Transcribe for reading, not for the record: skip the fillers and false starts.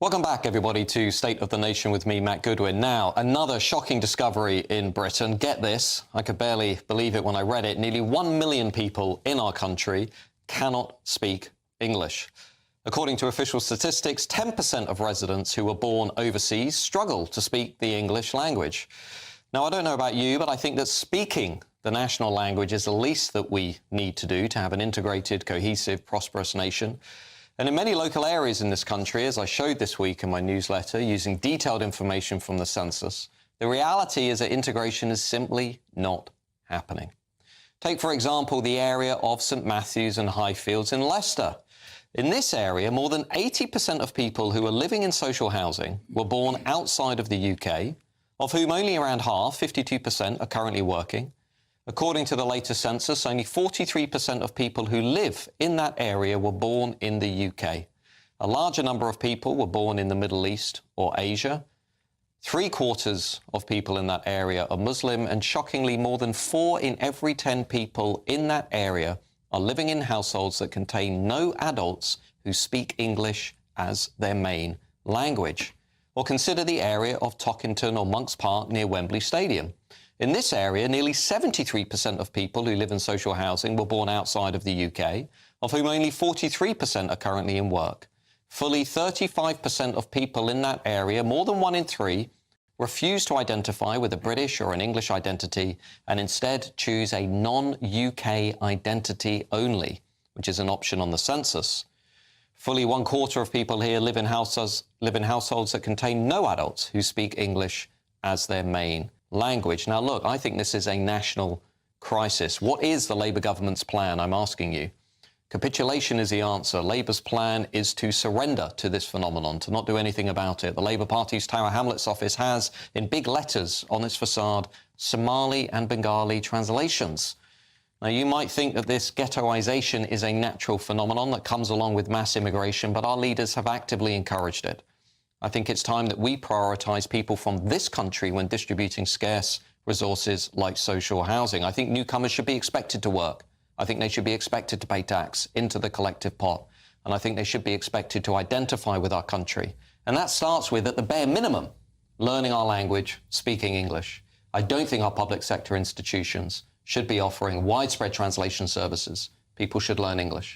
Welcome back, everybody, to State of the Nation with me, Matt Goodwin. Now, another shocking discovery in Britain. Get this, I could barely believe it when I read it. Nearly 1 million people in our country cannot speak English. According to official statistics, 10% of residents who were born overseas struggle to speak the English language. Now, I don't know about you, but I think that speaking the national language is the least that we need to do to have an integrated, cohesive, prosperous nation. And in many local areas in this country, as I showed this week in my newsletter, using detailed information from the census, the reality is that integration is simply not happening. Take, for example, the area of St Matthews and Highfields in Leicester. In this area, more than 80% of people who are living in social housing were born outside of the UK, of whom only around half, 52%, are currently working. According to the latest census, only 43% of people who live in that area were born in the UK. A larger number of people were born in the Middle East or Asia. 3/4 of people in that area are Muslim, and shockingly, more than 4 in every 10 people in that area are living in households that contain no adults who speak English as their main language. Or consider the area of Tockington or Monks Park near Wembley Stadium. In this area, nearly 73% of people who live in social housing were born outside of the UK, of whom only 43% are currently in work. Fully 35% of people in that area, more than 1 in 3, refuse to identify with a British or an English identity and instead choose a non-UK identity only, which is an option on the census. Fully 1/4 of people here live in households that contain no adults who speak English as their main language. Now, look, I think this is a national crisis. What is the Labour government's plan? I'm asking you. Capitulation is the answer. Labour's plan is to surrender to this phenomenon, to not do anything about it. The Labour Party's Tower Hamlets office has, in big letters on its facade, Somali and Bengali translations. Now, you might think that this ghettoisation is a natural phenomenon that comes along with mass immigration, but our leaders have actively encouraged it. I think it's time that we prioritise people from this country when distributing scarce resources like social housing. I think newcomers should be expected to work. I think they should be expected to pay tax into the collective pot. And I think they should be expected to identify with our country. And that starts with, at the bare minimum, learning our language, speaking English. I don't think our public sector institutions should be offering widespread translation services. People should learn English.